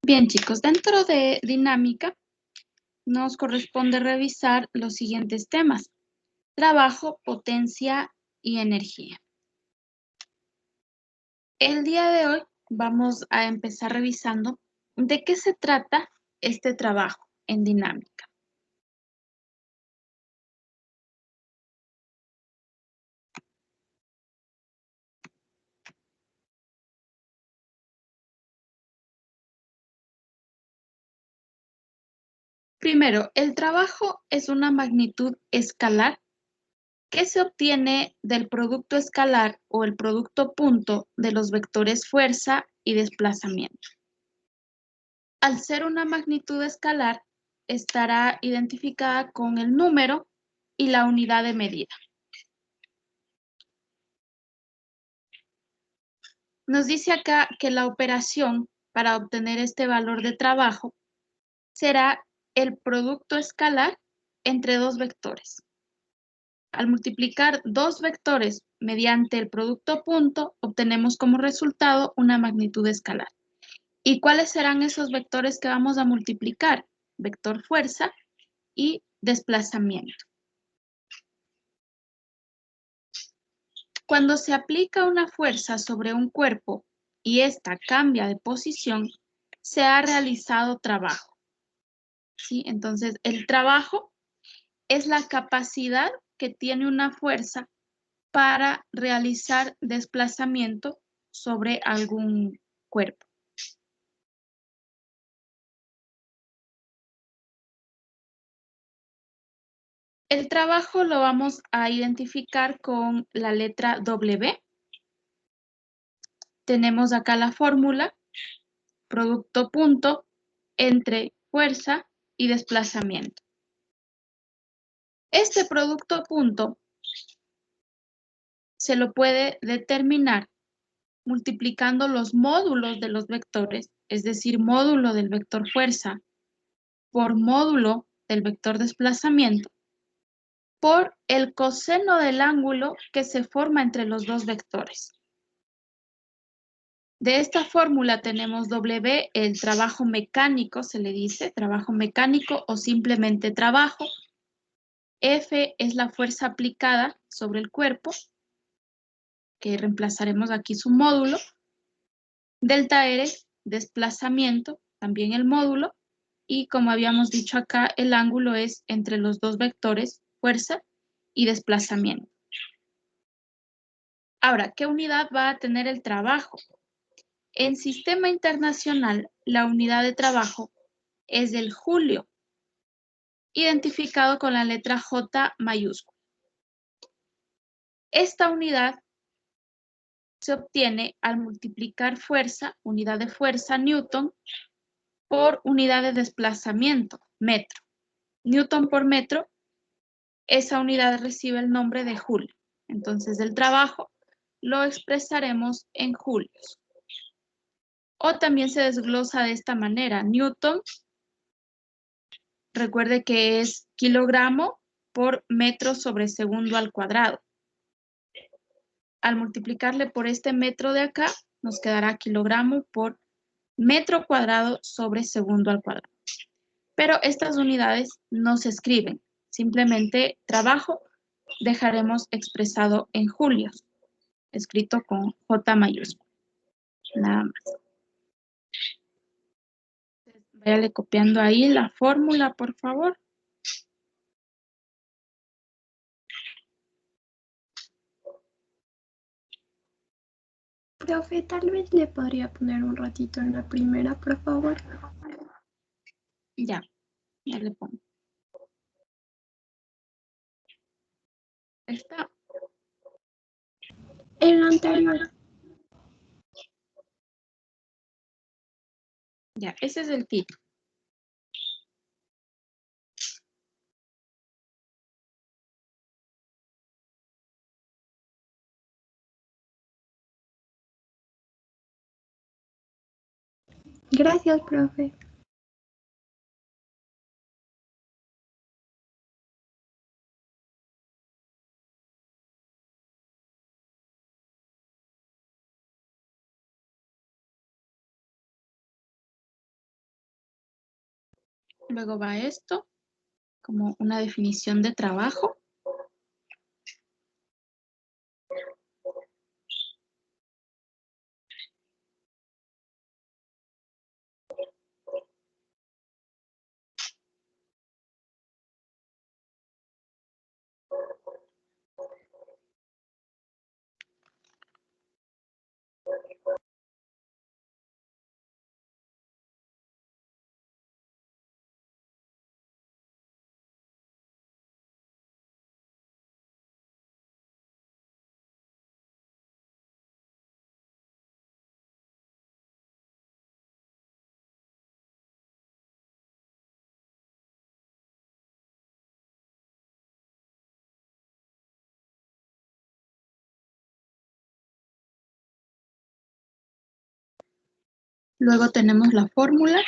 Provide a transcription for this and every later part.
Bien, chicos, dentro de dinámica nos corresponde revisar los siguientes temas: trabajo, potencia y energía. El día de hoy vamos a empezar revisando de qué se trata este trabajo en dinámica. Primero, el trabajo es una magnitud escalar que se obtiene del producto escalar o el producto punto de los vectores fuerza y desplazamiento. Al ser una magnitud escalar, estará identificada con el número y la unidad de medida. Nos dice acá que la operación para obtener este valor de trabajo será el producto escalar entre dos vectores. Al multiplicar dos vectores mediante el producto punto, obtenemos como resultado una magnitud escalar. ¿Y cuáles serán esos vectores que vamos a multiplicar? Vector fuerza y desplazamiento. Cuando se aplica una fuerza sobre un cuerpo y ésta cambia de posición, se ha realizado trabajo. ¿Sí? Entonces, el trabajo es la capacidad que tiene una fuerza para realizar desplazamiento sobre algún cuerpo. El trabajo lo vamos a identificar con la letra W. Tenemos acá la fórmula, producto punto entre fuerza y desplazamiento. Este producto punto se lo puede determinar multiplicando los módulos de los vectores, es decir, módulo del vector fuerza por módulo del vector desplazamiento, por el coseno del ángulo que se forma entre los dos vectores. De esta fórmula tenemos W, el trabajo mecánico, se le dice, trabajo mecánico o simplemente trabajo. F es la fuerza aplicada sobre el cuerpo, que reemplazaremos aquí su módulo. Delta R, desplazamiento, también el módulo. Y como habíamos dicho acá, el ángulo es entre los dos vectores, fuerza y desplazamiento. Ahora, ¿qué unidad va a tener el trabajo? En sistema internacional, la unidad de trabajo es el julio, identificado con la letra J mayúscula. Esta unidad se obtiene al multiplicar fuerza, unidad de fuerza, newton, por unidad de desplazamiento, metro. Newton por metro, esa unidad recibe el nombre de julio. Entonces, el trabajo lo expresaremos en julios. O también se desglosa de esta manera. Newton, recuerde que es kilogramo por metro sobre segundo al cuadrado. Al multiplicarle por este metro de acá, nos quedará kilogramo por metro cuadrado sobre segundo al cuadrado. Pero estas unidades no se escriben, simplemente trabajo dejaremos expresado en julios, escrito con J mayúscula, nada más. Váyale copiando ahí la fórmula, por favor. Profe, tal vez le podría poner un ratito en la primera, por favor. Ya le pongo. Está. En la anterior. Ya, ese es el título. Gracias, profe. Luego va esto, como una definición de trabajo. Luego tenemos la fórmula.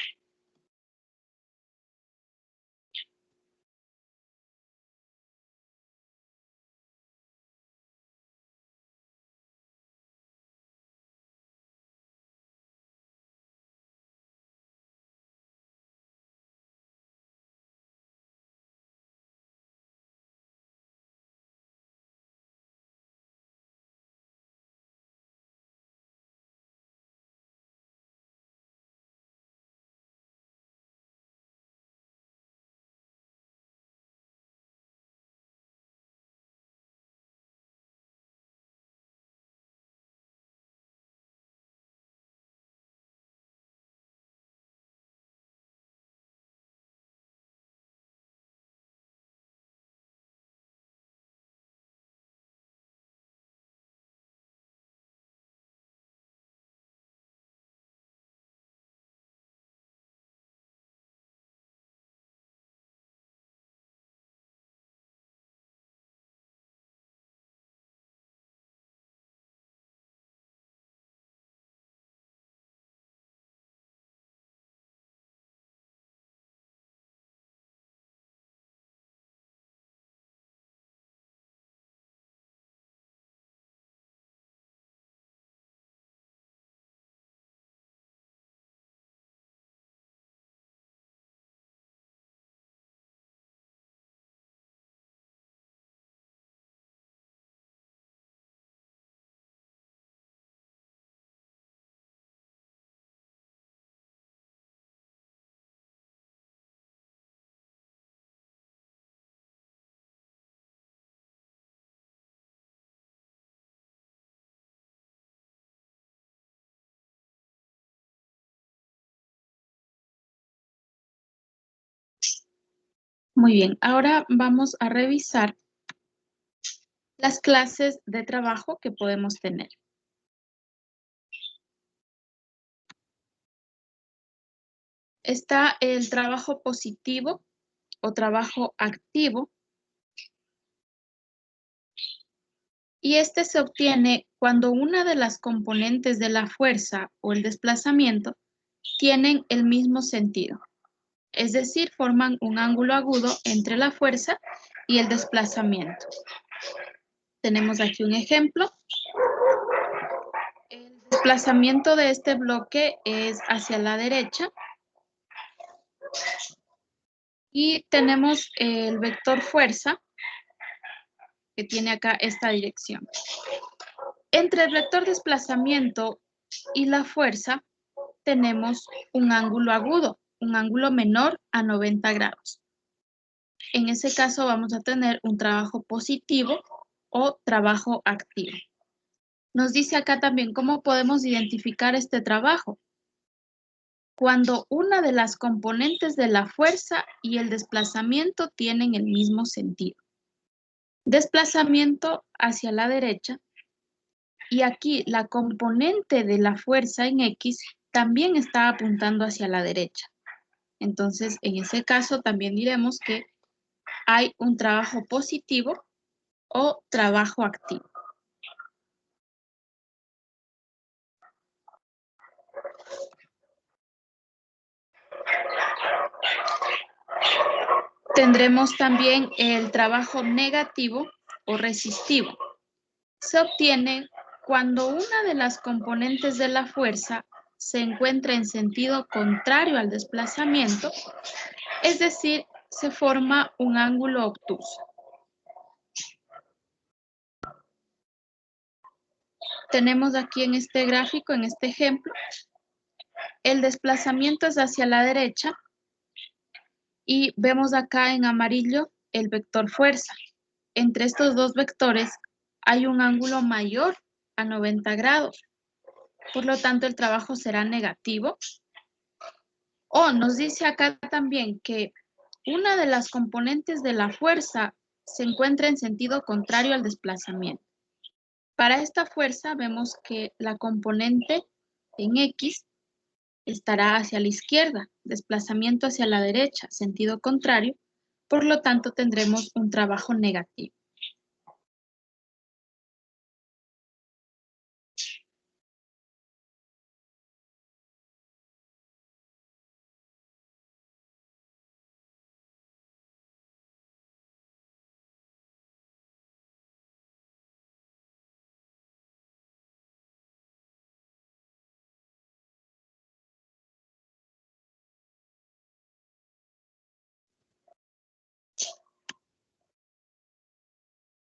Muy bien, ahora vamos a revisar las clases de trabajo que podemos tener. Está el trabajo positivo o trabajo activo. Y este se obtiene cuando una de las componentes de la fuerza o el desplazamiento tienen el mismo sentido. Es decir, forman un ángulo agudo entre la fuerza y el desplazamiento. Tenemos aquí un ejemplo. El desplazamiento de este bloque es hacia la derecha. Y tenemos el vector fuerza, que tiene acá esta dirección. Entre el vector desplazamiento y la fuerza tenemos un ángulo agudo, un ángulo menor a 90 grados. En ese caso vamos a tener un trabajo positivo o trabajo activo. Nos dice acá también cómo podemos identificar este trabajo. Cuando una de las componentes de la fuerza y el desplazamiento tienen el mismo sentido. Desplazamiento hacia la derecha. Y aquí la componente de la fuerza en X también está apuntando hacia la derecha. Entonces, en ese caso también diremos que hay un trabajo positivo o trabajo activo. Tendremos también el trabajo negativo o resistivo. Se obtiene cuando una de las componentes de la fuerza se encuentra en sentido contrario al desplazamiento, Es decir, se forma un ángulo obtuso. Tenemos aquí en este gráfico, en este ejemplo, el desplazamiento es hacia la derecha y vemos acá en amarillo el vector fuerza. Entre estos dos vectores hay un ángulo mayor a 90 grados. Por lo tanto, el trabajo será negativo. O nos dice acá también que una de las componentes de la fuerza se encuentra en sentido contrario al desplazamiento. Para esta fuerza vemos que la componente en X estará hacia la izquierda, desplazamiento hacia la derecha, sentido contrario, por lo tanto tendremos un trabajo negativo.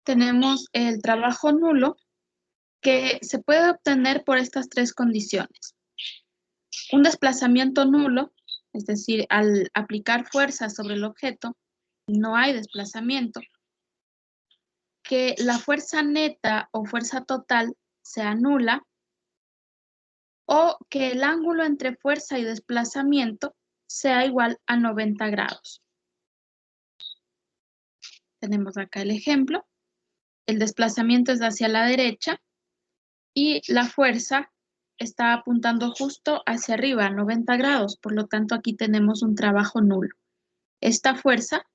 Tenemos el trabajo nulo que se puede obtener por estas tres condiciones. Un desplazamiento nulo, es decir, al aplicar fuerza sobre el objeto, no hay desplazamiento. Que la fuerza neta o fuerza total sea nula, o que el ángulo entre fuerza y desplazamiento sea igual a 90 grados. Tenemos acá el ejemplo. El desplazamiento es hacia la derecha y la fuerza está apuntando justo hacia arriba, a 90 grados. Por lo tanto, aquí tenemos un trabajo nulo. Esta fuerza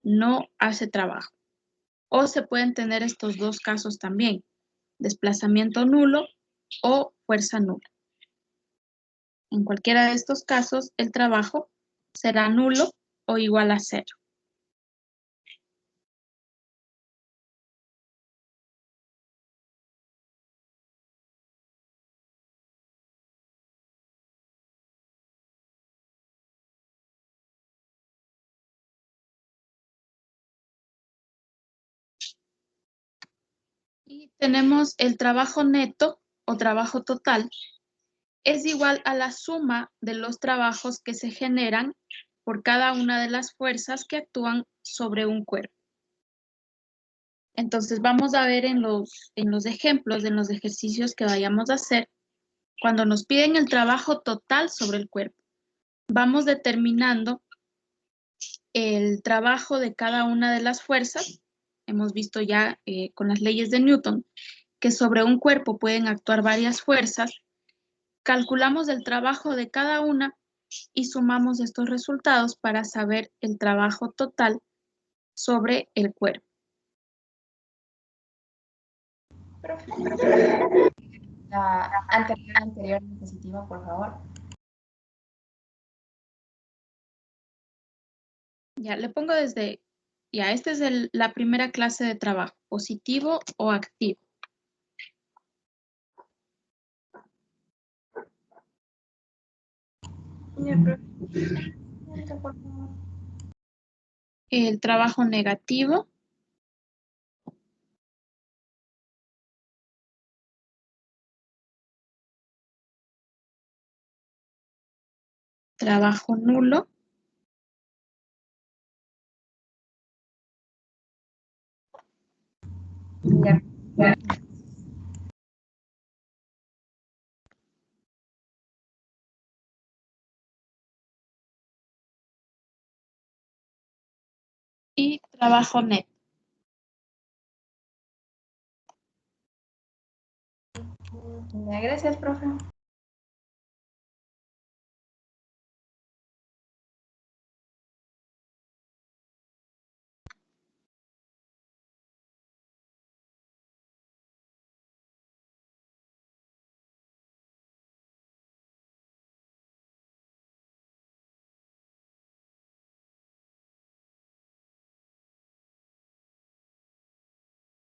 no hace trabajo. O se pueden tener estos dos casos también, desplazamiento nulo o fuerza nula. En cualquiera de estos casos, el trabajo será nulo o igual a 0. Y tenemos el trabajo neto o trabajo total. Es igual a la suma de los trabajos que se generan por cada una de las fuerzas que actúan sobre un cuerpo. Entonces vamos a ver en los ejemplos, en los ejercicios que vayamos a hacer, cuando nos piden el trabajo total sobre el cuerpo. Vamos determinando el trabajo de cada una de las fuerzas. Hemos visto ya con las leyes de Newton que sobre un cuerpo pueden actuar varias fuerzas. Calculamos el trabajo de cada una y sumamos estos resultados para saber el trabajo total sobre el cuerpo. La anterior diapositiva, por favor. Ya, le pongo desde, ya, esta es la primera clase de trabajo, positivo o activo. El trabajo negativo. Trabajo nulo. Ya. Y trabajo neto. Gracias, profe.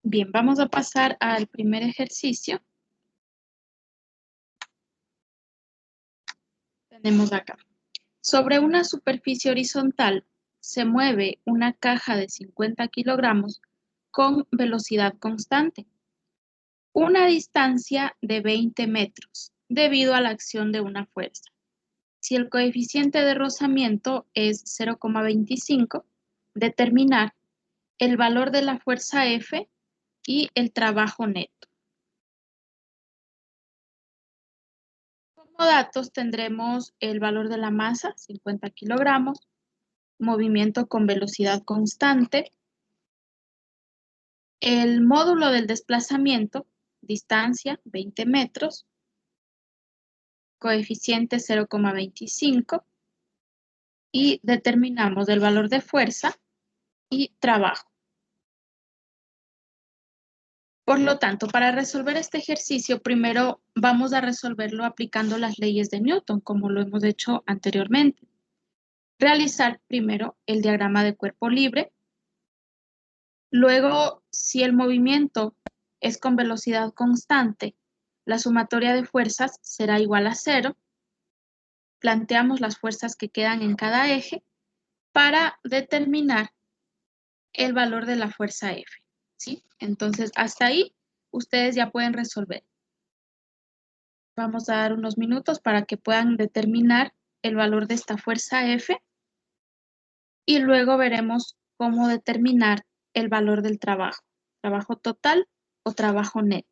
Bien, vamos a pasar al primer ejercicio. Tenemos acá. Sobre una superficie horizontal se mueve una caja de 50 kilogramos con velocidad constante, una distancia de 20 metros, debido a la acción de una fuerza. Si el coeficiente de rozamiento es 0,25, determinar el valor de la fuerza F y el trabajo neto. Como datos tendremos el valor de la masa, 50 kilogramos, movimiento con velocidad constante, el módulo del desplazamiento, distancia, 20 metros, coeficiente 0,25 y determinamos el valor de fuerza y trabajo. Por lo tanto, para resolver este ejercicio, primero vamos a resolverlo aplicando las leyes de Newton, como lo hemos hecho anteriormente. Realizar primero el diagrama de cuerpo libre. Luego, si el movimiento es con velocidad constante, la sumatoria de fuerzas será igual a 0. Planteamos las fuerzas que quedan en cada eje para determinar el valor de la fuerza F, ¿sí? Entonces, hasta ahí ustedes ya pueden resolver. Vamos a dar unos minutos para que puedan determinar el valor de esta fuerza F y luego veremos cómo determinar el valor del trabajo total o trabajo neto.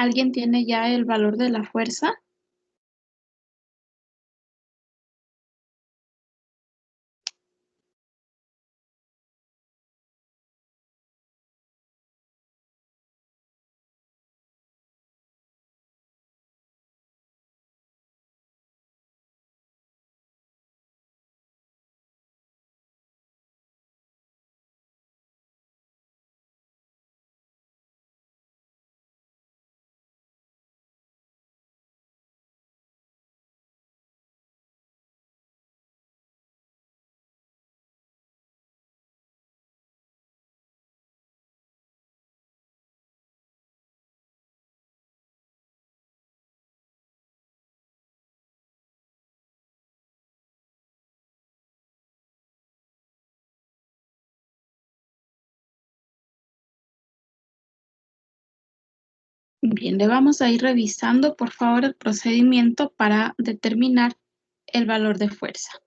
¿Alguien tiene ya el valor de la fuerza? Bien, le vamos a ir revisando, por favor, el procedimiento para determinar el valor de fuerza.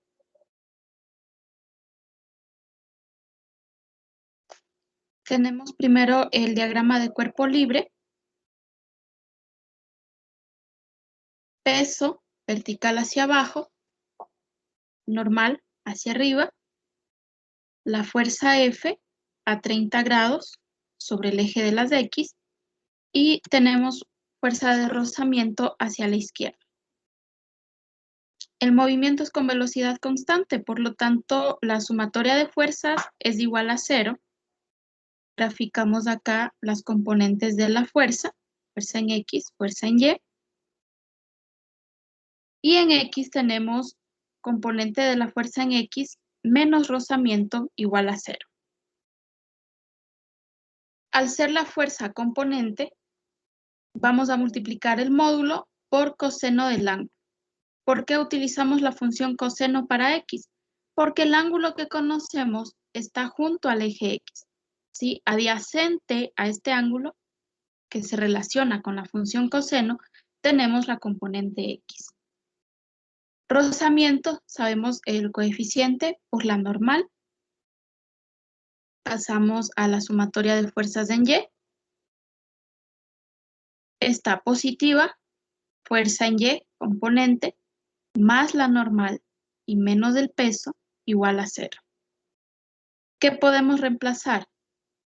Tenemos primero el diagrama de cuerpo libre. Peso vertical hacia abajo, normal hacia arriba. La fuerza F a 30 grados sobre el eje de las X. Y tenemos fuerza de rozamiento hacia la izquierda. El movimiento es con velocidad constante, por lo tanto, la sumatoria de fuerzas es igual a 0. Graficamos acá las componentes de la fuerza en X, fuerza en Y. Y en X tenemos componente de la fuerza en X menos rozamiento igual a 0. Al ser la fuerza componente, vamos a multiplicar el módulo por coseno del ángulo. ¿Por qué utilizamos la función coseno para X? Porque el ángulo que conocemos está junto al eje X, ¿sí? Adyacente a este ángulo que se relaciona con la función coseno, tenemos la componente X. Rozamiento, sabemos el coeficiente por la normal. Pasamos a la sumatoria de fuerzas en Y. Está positiva, fuerza en Y, componente, más la normal y menos el peso, igual a 0. ¿Qué podemos reemplazar?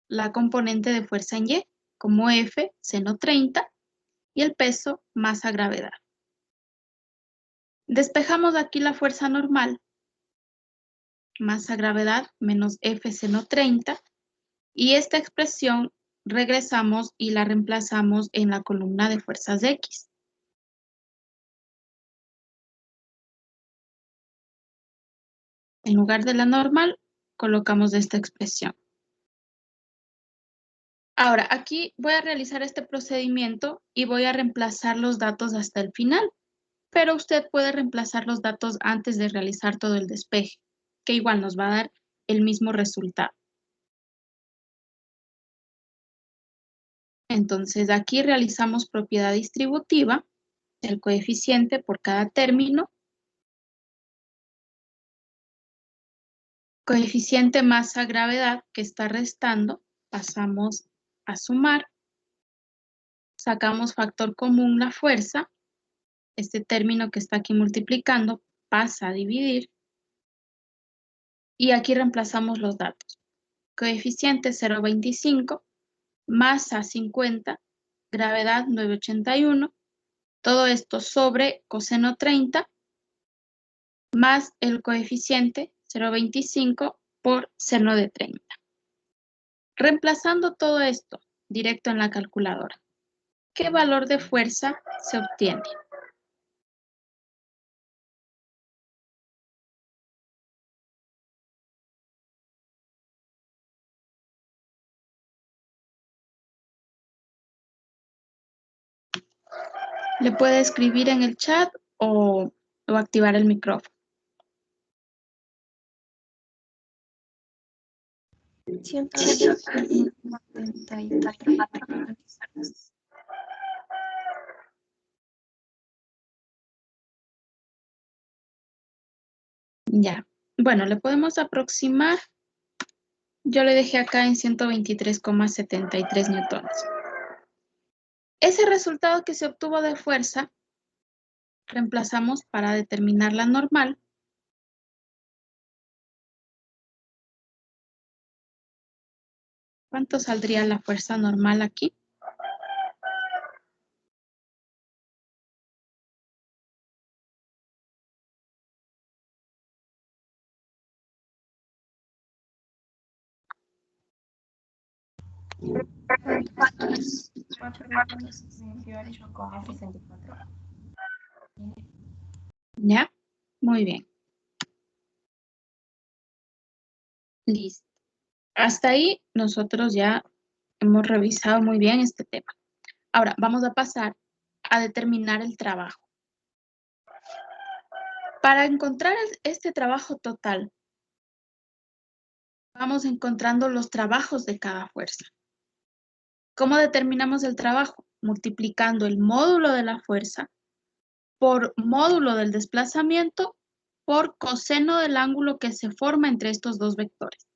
La componente de fuerza en Y, como F, seno 30, y el peso, masa gravedad. Despejamos aquí la fuerza normal, masa gravedad menos F seno 30, y esta expresión regresamos y la reemplazamos en la columna de fuerzas de X. En lugar de la normal, colocamos esta expresión. Ahora, aquí voy a realizar este procedimiento y voy a reemplazar los datos hasta el final, pero usted puede reemplazar los datos antes de realizar todo el despeje, que igual nos va a dar el mismo resultado. Entonces, aquí realizamos propiedad distributiva, el coeficiente por cada término, coeficiente masa-gravedad que está restando, pasamos a sumar, sacamos factor común la fuerza, este término que está aquí multiplicando pasa a dividir, y aquí reemplazamos los datos. Coeficiente 0,25, masa 50, gravedad 981, todo esto sobre coseno 30, más el coeficiente 0,25 por seno de 30. Reemplazando todo esto directo en la calculadora, ¿qué valor de fuerza se obtiene? Le puede escribir en el chat o activar el micrófono. 123,73. Ya. Bueno, le podemos aproximar. Yo le dejé acá en 123,73 newtones. Ese resultado que se obtuvo de fuerza, reemplazamos para determinar la normal. ¿Cuánto saldría la fuerza normal aquí? F28 con F64. ¿Ya? Muy bien. Listo. Hasta ahí nosotros ya hemos revisado muy bien este tema. Ahora vamos a pasar a determinar el trabajo. Para encontrar este trabajo total, vamos encontrando los trabajos de cada fuerza. ¿Cómo determinamos el trabajo? Multiplicando el módulo de la fuerza por módulo del desplazamiento por coseno del ángulo que se forma entre estos dos vectores.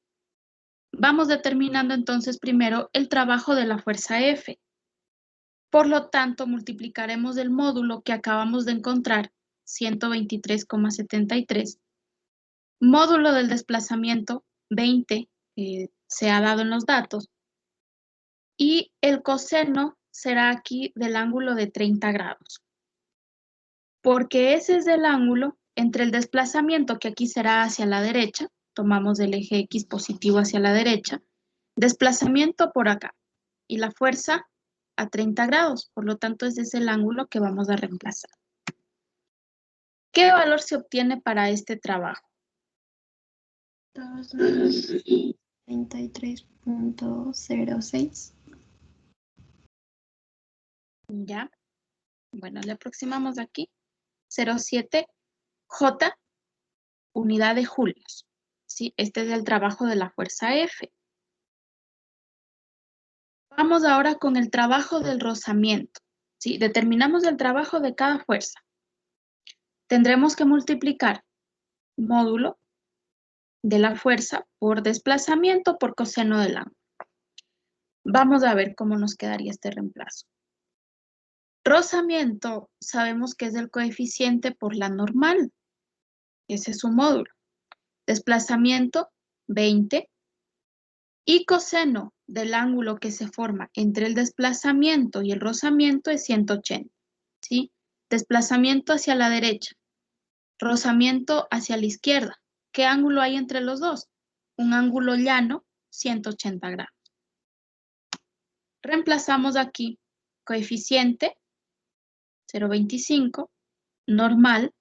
Vamos determinando entonces primero el trabajo de la fuerza F. Por lo tanto, multiplicaremos el módulo que acabamos de encontrar, 123,73, módulo del desplazamiento, 20, se ha dado en los datos, y el coseno será aquí del ángulo de 30 grados. Porque ese es el ángulo entre el desplazamiento, que aquí será hacia la derecha, tomamos el eje X positivo hacia la derecha, desplazamiento por acá, y la fuerza a 30 grados, por lo tanto ese es el ángulo que vamos a reemplazar. ¿Qué valor se obtiene para este trabajo? 33.06. Ya, bueno, le aproximamos aquí, 0,7 J, unidad de julios. ¿Sí? Este es el trabajo de la fuerza F. Vamos ahora con el trabajo del rozamiento. ¿Sí? Determinamos el trabajo de cada fuerza. Tendremos que multiplicar módulo de la fuerza por desplazamiento por coseno del ángulo. Vamos a ver cómo nos quedaría este reemplazo. Rozamiento, sabemos que es el coeficiente por la normal. Ese es su módulo. Desplazamiento, 20. Y coseno del ángulo que se forma entre el desplazamiento y el rozamiento es 180. ¿Sí? Desplazamiento hacia la derecha. Rozamiento hacia la izquierda. ¿Qué ángulo hay entre los dos? Un ángulo llano, 180 grados. Reemplazamos aquí coeficiente, 0,25, normal,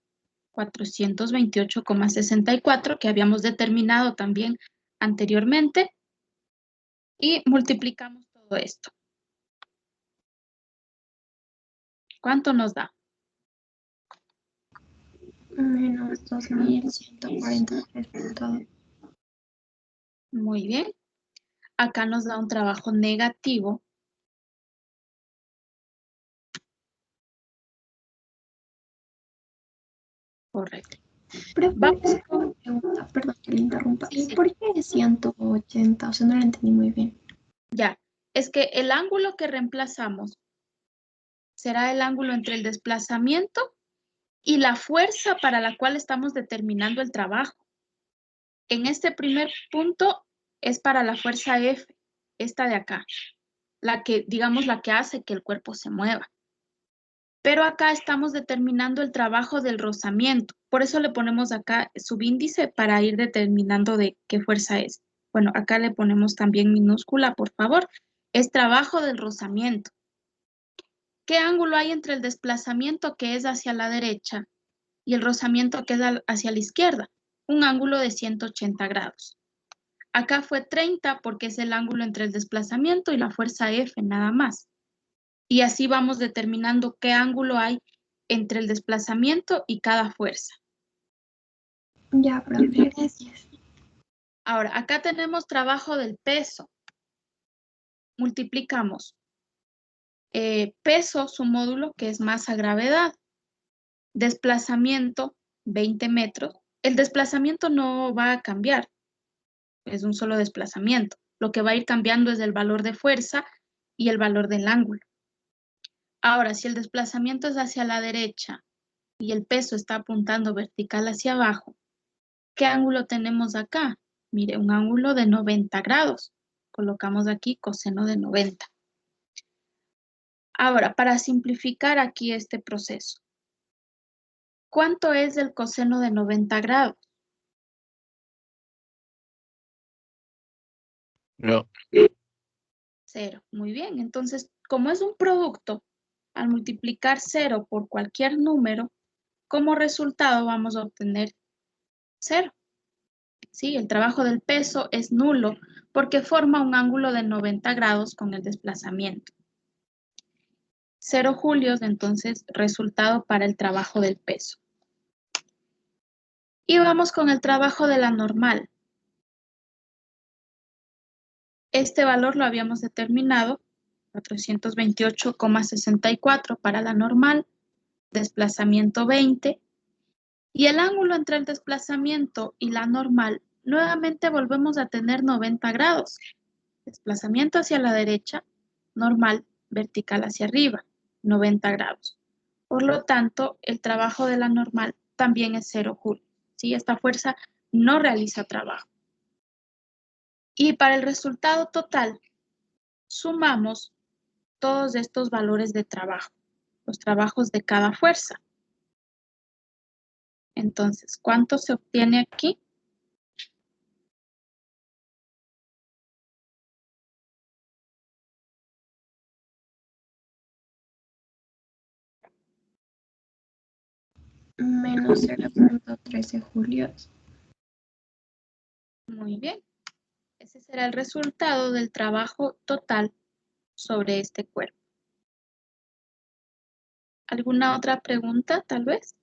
428,64, que habíamos determinado también anteriormente, y multiplicamos todo esto. ¿Cuánto nos da? Menos 2143.2. Muy bien. Acá nos da un trabajo negativo. Correcto. Vamos con... Pregunta, perdón que le interrumpa. Sí, ¿Y sí. por qué 180? O sea, no lo entendí muy bien. Ya, es que el ángulo que reemplazamos será el ángulo entre el desplazamiento y la fuerza para la cual estamos determinando el trabajo. En este primer punto es para la fuerza F, esta de acá, la que, digamos, la que hace que el cuerpo se mueva. Pero acá estamos determinando el trabajo del rozamiento. Por eso le ponemos acá subíndice para ir determinando de qué fuerza es. Bueno, acá le ponemos también minúscula, por favor. Es trabajo del rozamiento. ¿Qué ángulo hay entre el desplazamiento que es hacia la derecha y el rozamiento que es hacia la izquierda? Un ángulo de 180 grados. Acá fue 30 porque es el ángulo entre el desplazamiento y la fuerza F, nada más. Y así vamos determinando qué ángulo hay entre el desplazamiento y cada fuerza. Ya, profe, gracias. Ahora, acá tenemos trabajo del peso. Multiplicamos peso, su módulo, que es masa gravedad. Desplazamiento, 20 metros. El desplazamiento no va a cambiar, es un solo desplazamiento. Lo que va a ir cambiando es el valor de fuerza y el valor del ángulo. Ahora, si el desplazamiento es hacia la derecha y el peso está apuntando vertical hacia abajo, ¿qué ángulo tenemos acá? Mire, un ángulo de 90 grados. Colocamos aquí coseno de 90. Ahora, para simplificar aquí este proceso, ¿cuánto es el coseno de 90 grados? No. 0. Muy bien. Entonces, como es un producto, al multiplicar 0 por cualquier número, como resultado vamos a obtener 0. ¿Sí? El trabajo del peso es nulo porque forma un ángulo de 90 grados con el desplazamiento. 0 julios, entonces, resultado para el trabajo del peso. Y vamos con el trabajo de la normal. Este valor lo habíamos determinado, 428,64 para la normal, desplazamiento 20, y el ángulo entre el desplazamiento y la normal, nuevamente volvemos a tener 90 grados. Desplazamiento hacia la derecha, normal, vertical hacia arriba, 90 grados. Por lo tanto, el trabajo de la normal también es 0 julios. ¿Sí? Esta fuerza no realiza trabajo. Y para el resultado total, sumamos todos estos valores de trabajo, los trabajos de cada fuerza. Entonces, ¿cuánto se obtiene aquí? Menos 0.13 julios. Muy bien. Ese será el resultado del trabajo total sobre este cuerpo. ¿Alguna otra pregunta, tal vez?